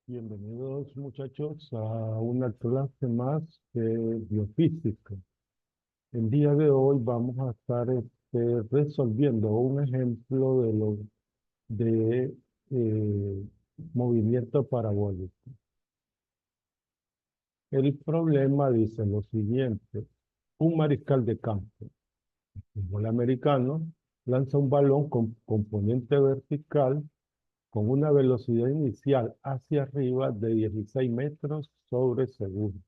Bienvenidos muchachos a una clase más de biofísica. El día de hoy vamos a estar resolviendo un ejemplo de eh, movimiento parabólico. El problema dice lo siguiente: un mariscal de campo, fútbol americano, lanza un balón con componente vertical con una velocidad inicial hacia arriba de 16 metros sobre segundo.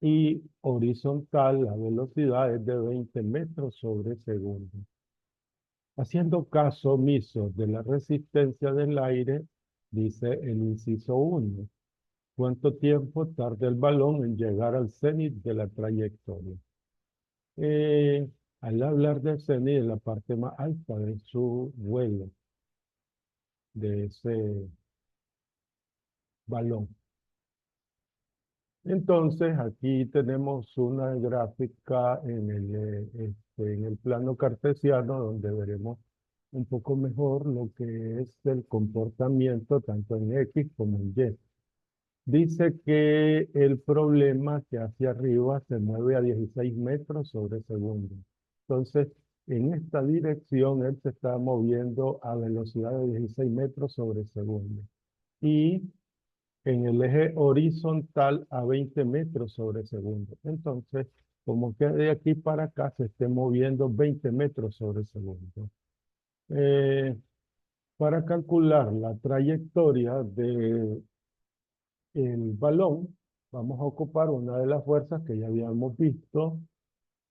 Y horizontal la velocidad es de 20 metros sobre segundo. Haciendo caso omiso de la resistencia del aire, dice el inciso 1. ¿Cuánto tiempo tarda el balón en llegar al cenit de la trayectoria? Eh, Al hablar del cenit, es la parte más alta de su vuelo, de ese balón. Entonces, aquí tenemos una gráfica en el plano cartesiano donde veremos un poco mejor lo que es el comportamiento tanto en X como en Y. Dice que el problema que hacia arriba se mueve a 16 metros sobre segundo. Entonces, en esta dirección, él se está moviendo a velocidad de 16 metros sobre segundo. Y en el eje horizontal a 20 metros sobre segundo. Entonces, como que de aquí para acá se esté moviendo 20 metros sobre segundo. Eh, para calcular la trayectoria del balón, vamos a ocupar una de las fuerzas que ya habíamos visto,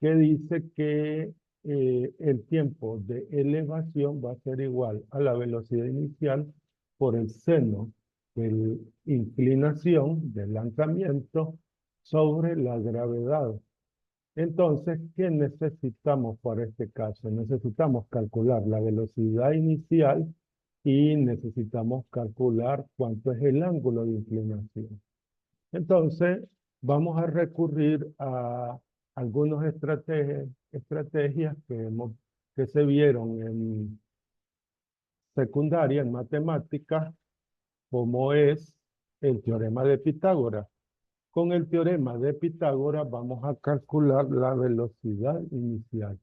que dice que el tiempo de elevación va a ser igual a la velocidad inicial por el seno de la inclinación del lanzamiento sobre la gravedad. Entonces, ¿qué necesitamos para este caso? Necesitamos calcular la velocidad inicial y necesitamos calcular cuánto es el ángulo de inclinación. Entonces, vamos a recurrir a algunas estrategias que se vieron en secundaria, en matemáticas, como es el teorema de Pitágoras. Con el teorema de Pitágoras vamos a calcular la velocidad inicial.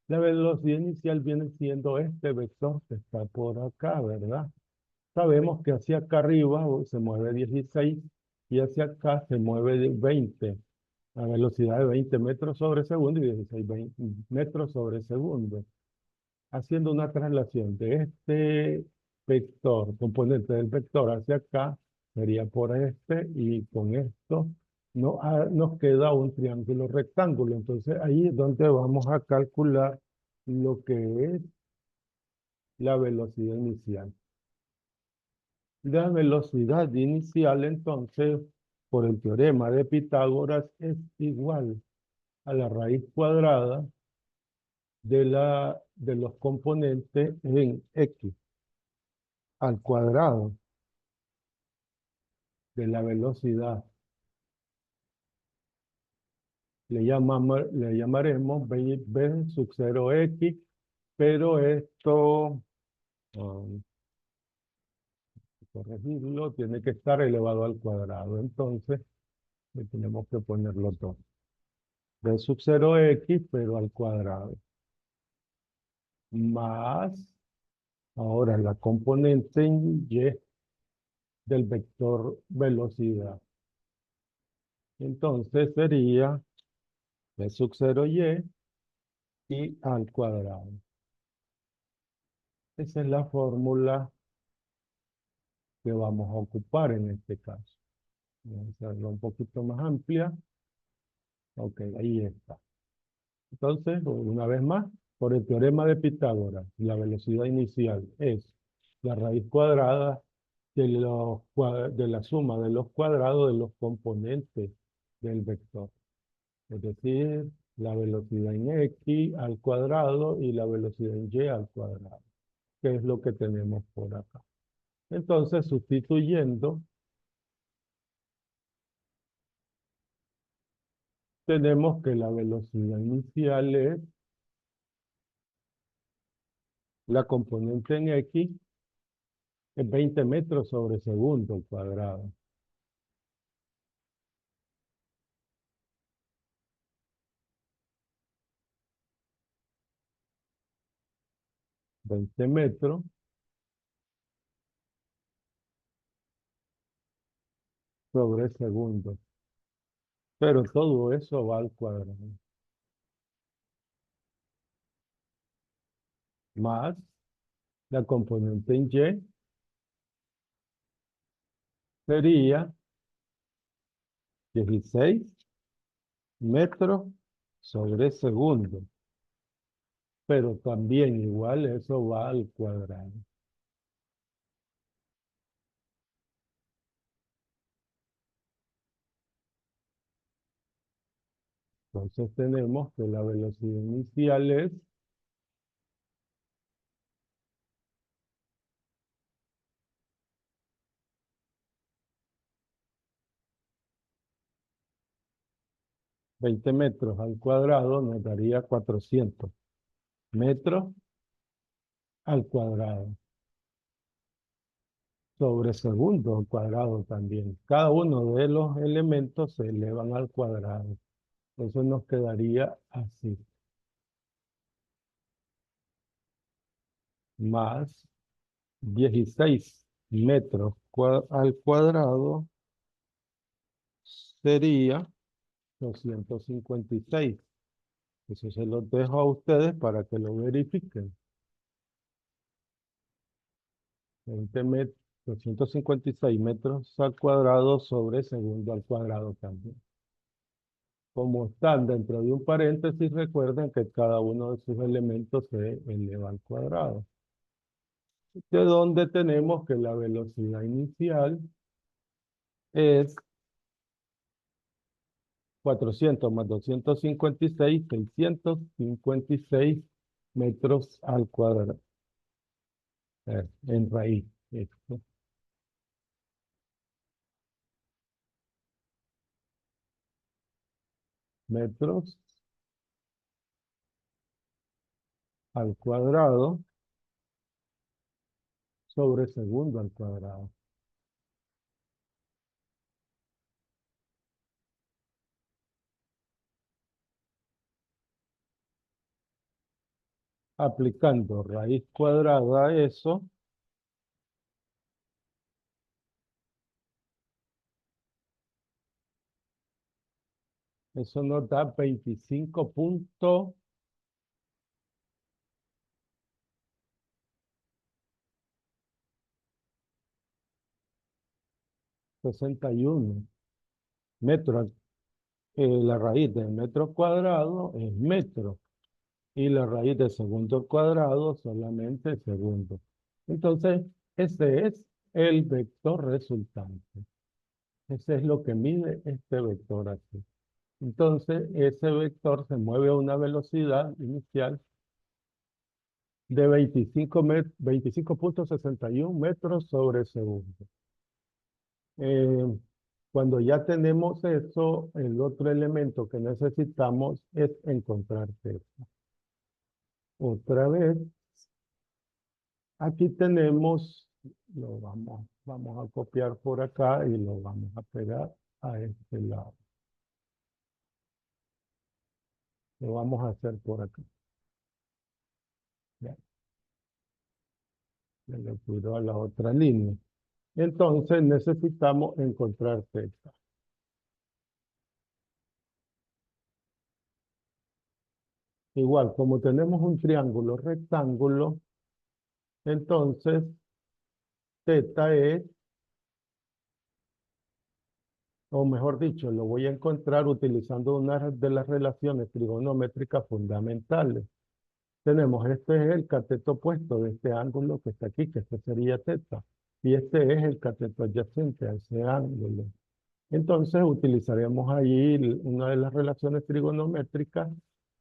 La velocidad inicial viene siendo este vector que está por acá, ¿verdad? Sabemos que hacia acá arriba se mueve 16 y hacia acá se mueve 20, a velocidad de 20 metros sobre segundo y 16 metros sobre segundo. Haciendo una traslación de este vector, componente del vector hacia acá, sería por este, y con esto nos queda un triángulo rectángulo. Entonces ahí es donde vamos a calcular lo que es la velocidad inicial. La velocidad inicial, entonces, por el teorema de Pitágoras, es igual a la raíz cuadrada de los componentes en X al cuadrado de la velocidad. Le llamaremos B sub 0X, pero esto, um, corregirlo, tiene que estar elevado al cuadrado. Entonces, le tenemos que ponerlo todo. B sub 0X, pero al cuadrado. Más, ahora la componente en Y del vector velocidad. Entonces sería B sub 0Y y al cuadrado. Esa es la fórmula que vamos a ocupar en este caso. Vamos a hacerlo un poquito más amplia. Ok, ahí está. Entonces, una vez más, por el teorema de Pitágoras, la velocidad inicial es la raíz cuadrada de la suma de los cuadrados de los componentes del vector. Es decir, la velocidad en X al cuadrado y la velocidad en Y al cuadrado, que es lo que tenemos por acá. Entonces, sustituyendo, tenemos que la velocidad inicial es la componente en X Es 20 metros sobre segundo cuadrado. Veinte metros sobre segundo. Pero todo eso va al cuadrado. Más la componente en Y sería 16 metros sobre segundo. Pero también igual eso va al cuadrado. Entonces tenemos que la velocidad inicial es 20 metros al cuadrado, nos daría 400 metros al cuadrado. Sobre segundo al cuadrado también. Cada uno de los elementos se elevan al cuadrado. Entonces nos quedaría así. Más 16 metros al cuadrado sería 256. Eso se los dejo a ustedes para que lo verifiquen. 20 metros, 256 metros al cuadrado sobre segundo al cuadrado también. Como están dentro de un paréntesis, recuerden que cada uno de sus elementos se eleva al cuadrado. De donde tenemos que la velocidad inicial es 400 más 256, 656 metros al cuadrado. En raíz. Esto. Metros al cuadrado sobre segundo al cuadrado. Aplicando raíz cuadrada a eso nos da 25.61 metros. La raíz del metro cuadrado es metro y la raíz del segundo cuadrado solamente segundo. Entonces, ese es el vector resultante. Ese es lo que mide este vector aquí. Entonces, ese vector se mueve a una velocidad inicial de 25.61 metros sobre segundo. Cuando ya tenemos eso, el otro elemento que necesitamos es encontrar θ. Otra vez, aquí tenemos, vamos a copiar por acá y lo vamos a pegar a este lado. Lo vamos a hacer por acá. Ya, ya le cuido a la otra línea. Entonces necesitamos encontrar θ. Igual, como tenemos un triángulo rectángulo, entonces θ es, o mejor dicho, lo voy a encontrar utilizando una de las relaciones trigonométricas fundamentales. Tenemos, este es el cateto opuesto de este ángulo que está aquí, que este sería θ. Y este es el cateto adyacente a ese ángulo. Entonces utilizaremos ahí una de las relaciones trigonométricas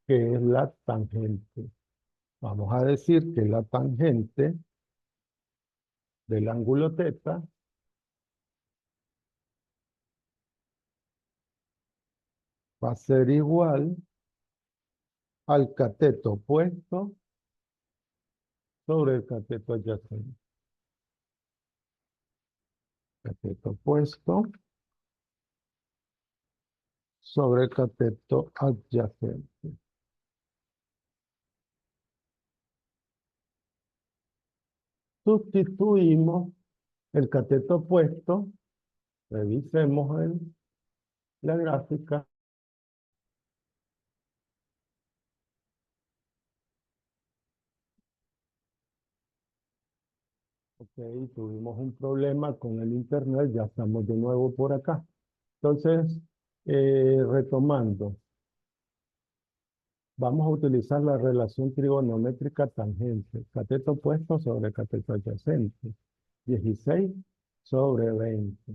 que es la tangente. Vamos a decir que la tangente del ángulo θ va a ser igual al cateto opuesto sobre el cateto adyacente. cateto opuesto sobre cateto adyacente. Sustituimos el cateto opuesto, revisemos la gráfica. Ok, tuvimos un problema con el internet, ya estamos de nuevo por acá. Entonces, retomando, vamos a utilizar la relación trigonométrica tangente, cateto opuesto sobre cateto adyacente, 16 sobre 20.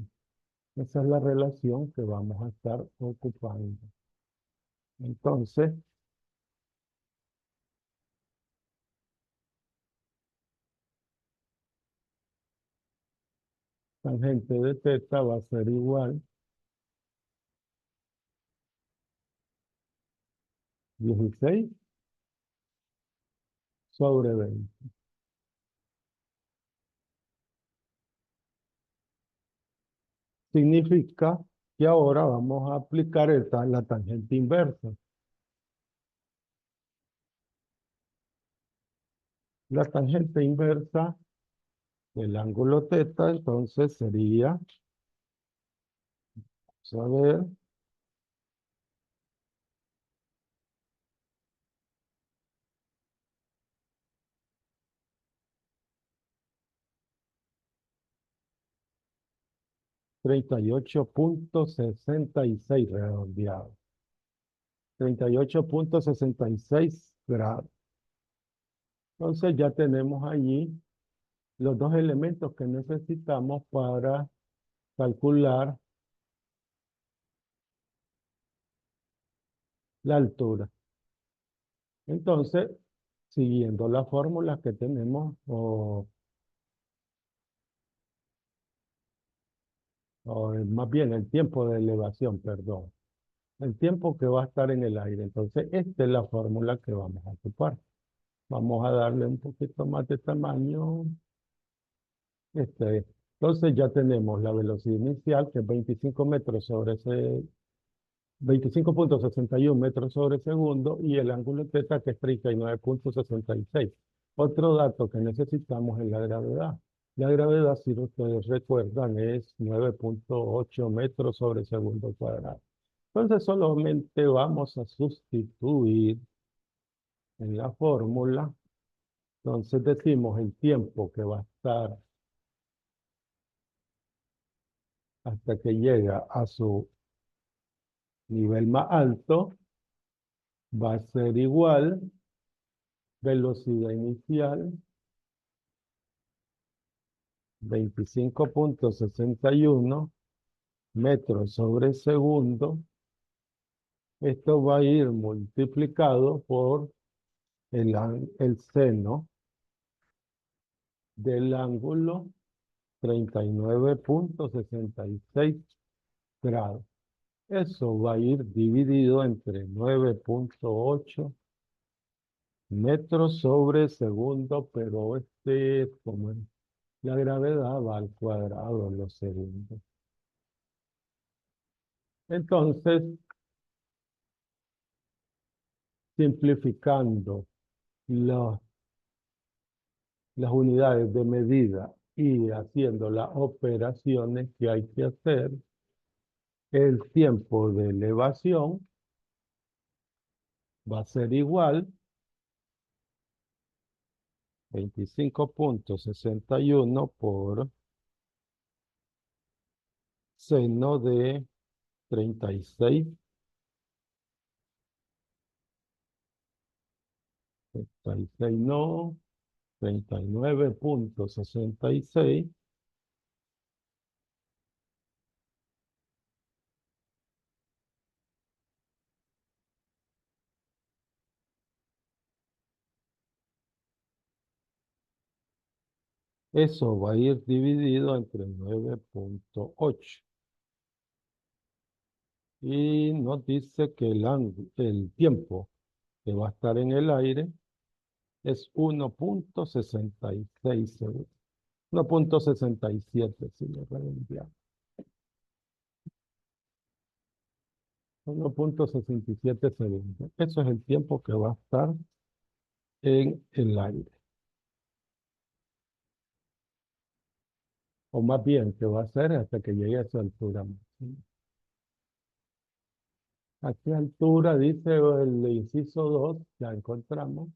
Esa es la relación que vamos a estar ocupando. Entonces, tangente de teta va a ser igual 16 sobre 20. Significa que ahora vamos a aplicar la tangente inversa. La tangente inversa del ángulo teta, entonces sería, vamos a ver, 38,66 redondeado. 38,66 grados. Entonces ya tenemos allí los dos elementos que necesitamos para calcular la altura. Entonces, siguiendo la fórmula que tenemos, o más bien el tiempo de elevación, perdón, el tiempo que va a estar en el aire. Entonces, esta es la fórmula que vamos a ocupar. Vamos a darle un poquito más de tamaño. Entonces ya tenemos la velocidad inicial, que es 25 metros sobre ese 25,61 metros sobre segundo, y el ángulo teta, que es 39,66. Otro dato que necesitamos es la gravedad. La gravedad, si ustedes recuerdan, es 9,8 metros sobre segundo cuadrado. Entonces solamente vamos a sustituir en la fórmula. Entonces decimos el tiempo que va a estar hasta que llega a su nivel más alto, va a ser igual velocidad inicial 25,61 metros sobre segundo. Esto va a ir multiplicado por el seno del ángulo 39,66 grados. Eso va a ir dividido entre 9,8 metros sobre segundo, pero como la gravedad va al cuadrado en los segundos. Entonces, simplificando los las unidades de medida y haciendo las operaciones que hay que hacer, el tiempo de elevación va a ser igual 25,61 por seno de 36, 36 no, 39,66. Eso va a ir dividido entre 9,8. Y nos dice que el tiempo que va a estar en el aire es 1,66 segundos. 1,67 si lo redondeamos. 1,67 segundos. Eso es el tiempo que va a estar en el aire. O más bien, que va a ser hasta que llegue a su altura máxima. ¿A qué altura dice el inciso 2? Ya encontramos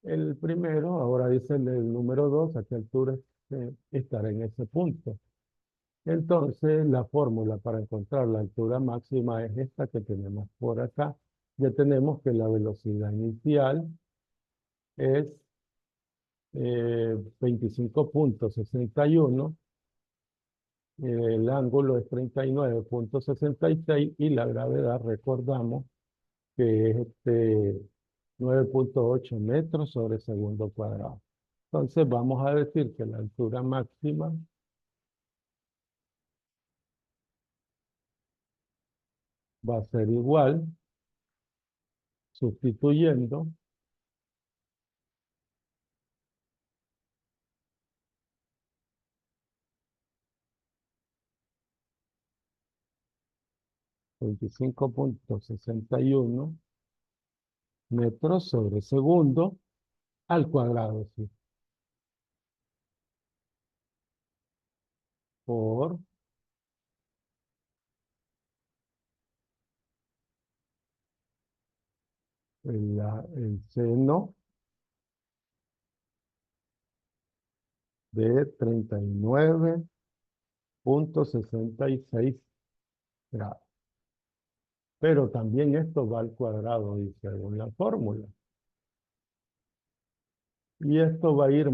el primero. Ahora dice el número 2. ¿A qué altura estará en ese punto? Entonces, la fórmula para encontrar la altura máxima es esta que tenemos por acá. Ya tenemos que la velocidad inicial es 25,61, el ángulo es 39,66 y la gravedad, recordamos, que es 9,8 metros sobre segundo cuadrado. Entonces, vamos a decir que la altura máxima va a ser igual, sustituyendo 25,61 metros sobre segundo al cuadrado, sí, por el seno de 39,66 grados. Pero también esto va al cuadrado, y según la fórmula. Y esto va a ir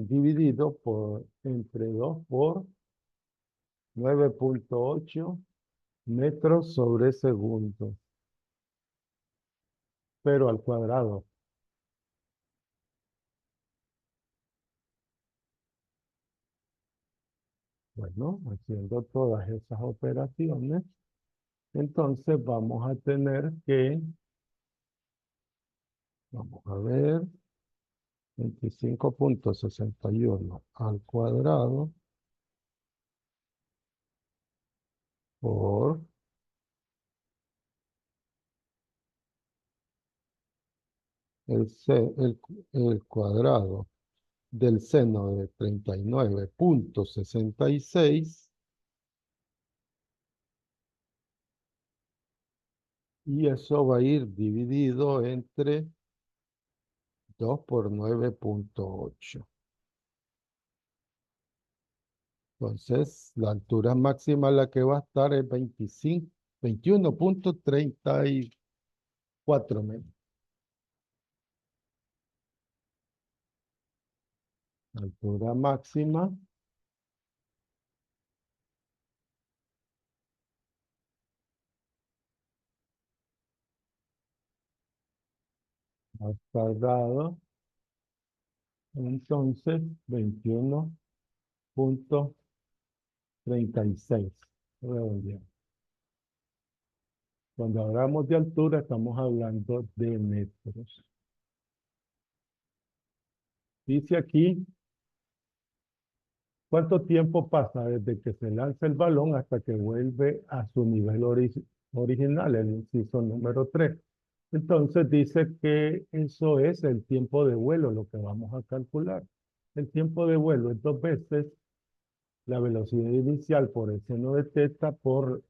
dividido entre 2 por 9,8 metros sobre segundo, pero al cuadrado. Bueno, haciendo todas esas operaciones, entonces vamos a tener que, vamos a ver, 25,61 al cuadrado por el cuadrado del seno de 39,66 y eso va a ir dividido entre 2 por 9,8. Entonces, la altura máxima a la que va a estar es 21,34 metros. Altura máxima va a estar dado, entonces, 21,36. Redondeando. Cuando hablamos de altura, estamos hablando de metros. Dice aquí, ¿cuánto tiempo pasa desde que se lanza el balón hasta que vuelve a su nivel original, el inciso número 3? Entonces dice que eso es el tiempo de vuelo, lo que vamos a calcular. El tiempo de vuelo es 2 veces la velocidad inicial por el seno de teta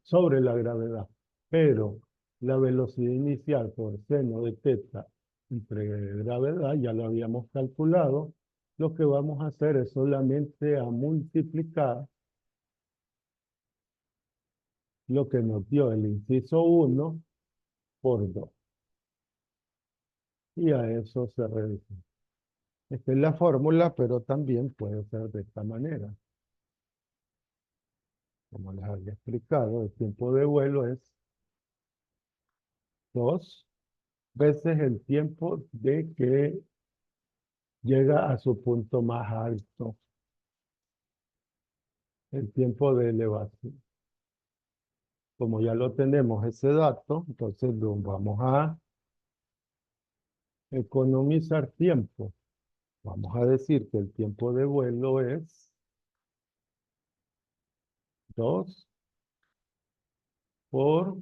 sobre la gravedad. Pero la velocidad inicial por seno de teta entre gravedad ya lo habíamos calculado. Lo que vamos a hacer es solamente a multiplicar lo que nos dio el inciso 1 por 2. Y a eso se reduce. Esta es la fórmula, pero también puede ser de esta manera. Como les había explicado, el tiempo de vuelo es 2 veces el tiempo de que llega a su punto más alto, el tiempo de elevación. Como ya lo tenemos ese dato, entonces lo vamos a economizar tiempo. Vamos a decir que el tiempo de vuelo es 2 por,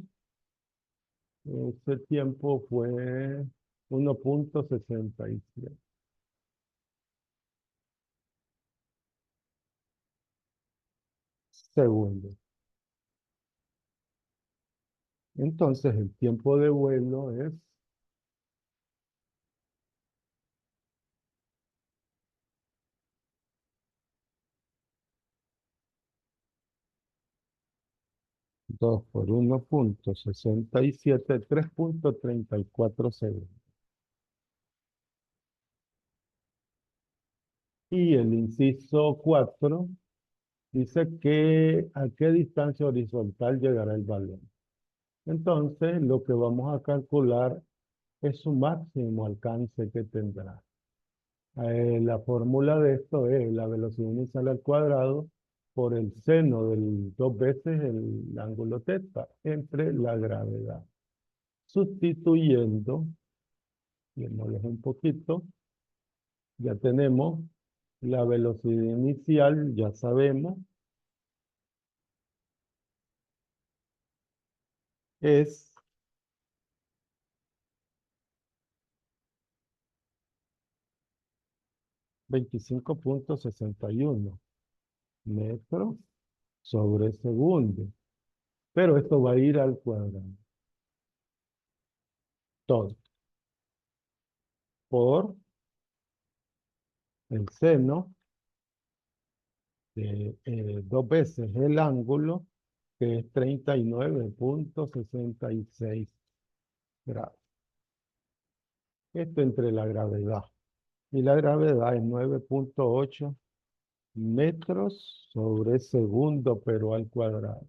ese tiempo fue 1,67 segundos. Entonces el tiempo de vuelo es 2 por 1,67, 3,34 segundos. Y el inciso 4 dice que a qué distancia horizontal llegará el balón. Entonces, lo que vamos a calcular es su máximo alcance que tendrá. La fórmula de esto es la velocidad inicial al cuadrado por el seno del 2 veces el ángulo θ entre la gravedad. Sustituyendo, viéndoles un poquito, ya tenemos la velocidad inicial, ya sabemos, es 25,61 metros sobre segundo. Pero esto va a ir al cuadrado. Todo por el seno de 2 veces el ángulo, que es 39,66 grados. Esto entre la gravedad. Y la gravedad es 9,8 metros sobre segundo, pero al cuadrado.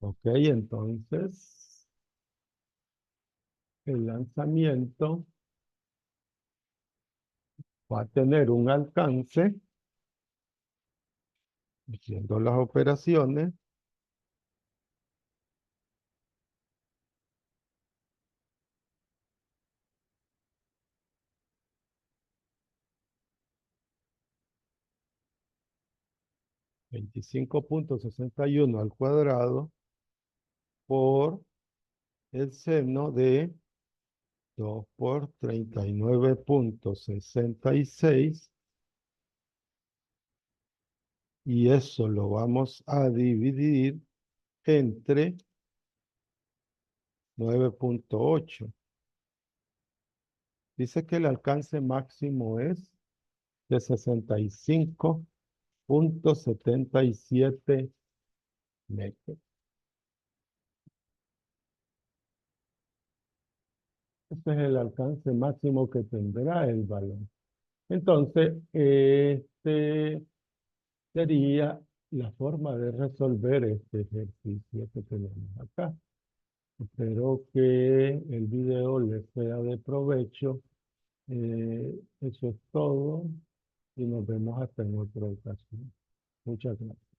Ok, entonces el lanzamiento va a tener un alcance, haciendo las operaciones, 25,61 al cuadrado por el seno de 2 por 39,66 y eso lo vamos a dividir entre 9,8. Dice que el alcance máximo es de 65,77 metros. Ese es el alcance máximo que tendrá el balón. Entonces, este sería la forma de resolver este ejercicio que tenemos acá. Espero que el video les sea de provecho. Eso es todo y nos vemos hasta en otra ocasión. Muchas gracias.